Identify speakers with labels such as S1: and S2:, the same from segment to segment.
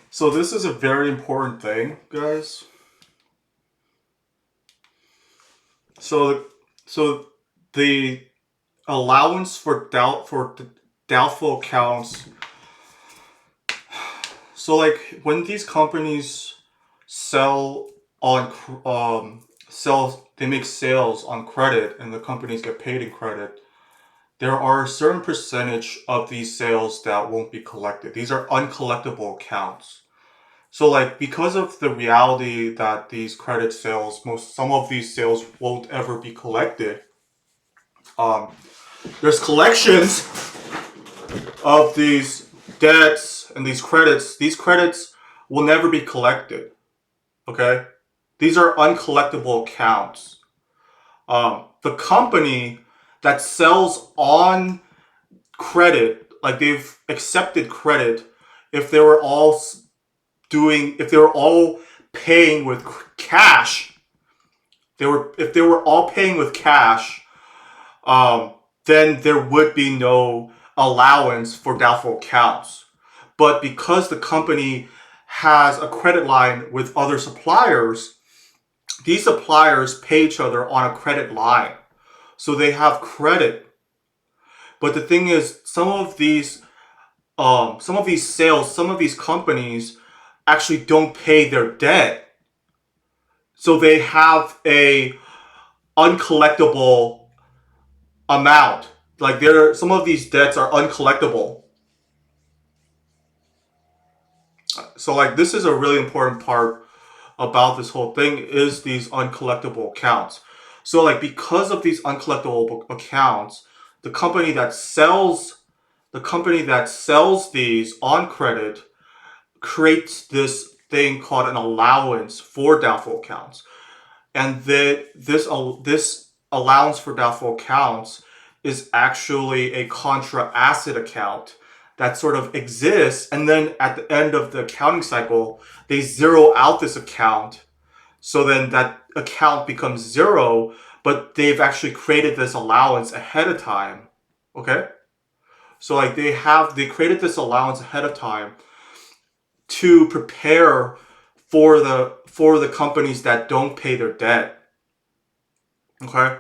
S1: So this is a very important thing, guys. So so the allowance for doubtful accounts. So like when these companies sell on they make sales on credit and the companies get paid in credit, there are a certain percentage of these sales that won't be collected. These are uncollectible accounts. So like because of the reality that these credit sales, some of these sales won't ever be collected. Um, there's collections of these debts and these credits. These credits will never be collected. Okay, these are uncollectible accounts. The company that sells on credit, like they've accepted credit, if they were all if they were all paying with cash, if they were all paying with cash, um, then there would be no allowance for doubtful accounts. But because the company has a credit line with other suppliers, these suppliers pay each other on a credit line. So they have credit. But the thing is, some of these sales, some of these companies actually don't pay their debt. So they have a uncollectible amount. Like there, some of these debts are uncollectible. So like this is a really important part about this whole thing is these uncollectible accounts. So like because of these uncollectible accounts, the company that sells the company that sells these on credit creates this thing called an allowance for doubtful accounts. And this allowance for doubtful accounts is actually a contra asset account that sort of exists, and then at the end of the accounting cycle they zero out this account, so then that account becomes zero, but they've actually created this allowance ahead of time. Okay, so like they created this allowance ahead of time to prepare for the companies that don't pay their debt. Okay,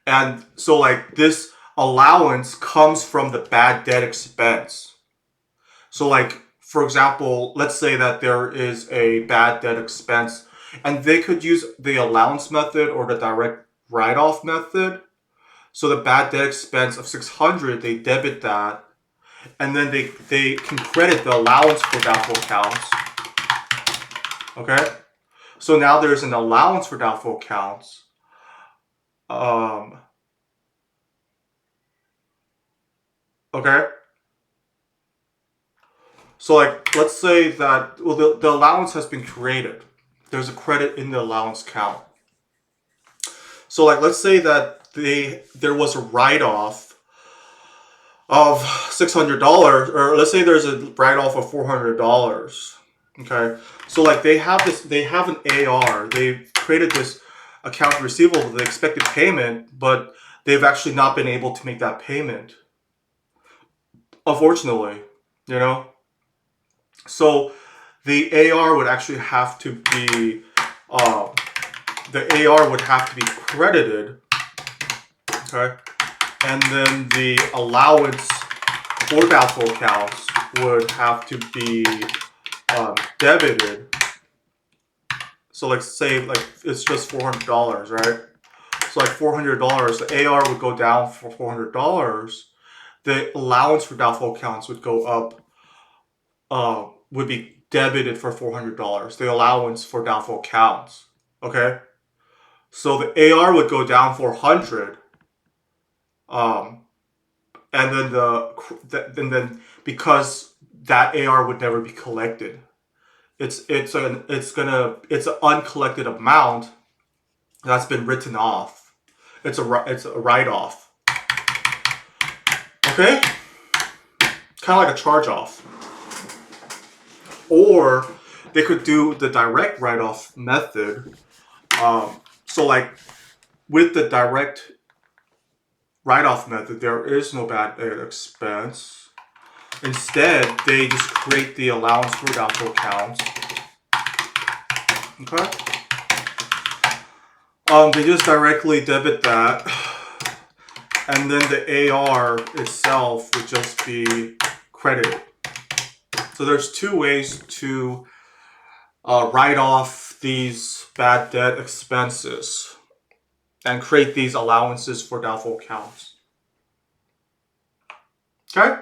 S1: and so like this allowance comes from the bad debt expense. So like for example, let's say that there is a bad debt expense and they could use the allowance method or the direct write-off method. So the bad debt expense of 600, they debit that, and then they can credit the allowance for doubtful accounts. Okay, so now there's an allowance for doubtful accounts. Um, okay, so like let's say that well the allowance has been created. There's a credit in the allowance count. So like let's say that there was a write-off of $600, or let's say there's a write-off of $400. Okay, so like they have an AR. They've created this account receivable, the expected payment, but they've actually not been able to make that payment. Unfortunately, you know. So the AR would actually have to be uh, the AR would have to be credited. Okay, and then the allowance for doubtful accounts would have to be debited. So like say like it's just $400, right? So like $400, the AR would go down for $400. The allowance for doubtful accounts would go up. Would be debited for $400. The allowance for doubtful accounts. Okay, so the AR would go down 400. Um, and then and then because that AR would never be collected, it's an uncollected amount that's been written off. It's a write off. Okay, kind of like a charge off. Or they could do the direct write off method. So like with the direct write off method, there is no bad debt expense. Instead, they just create the allowance for doubtful accounts. Okay. They just directly debit that, and then the AR itself would just be credited. So there's two ways to write off these bad debt expenses and create these allowances for doubtful accounts. Okay?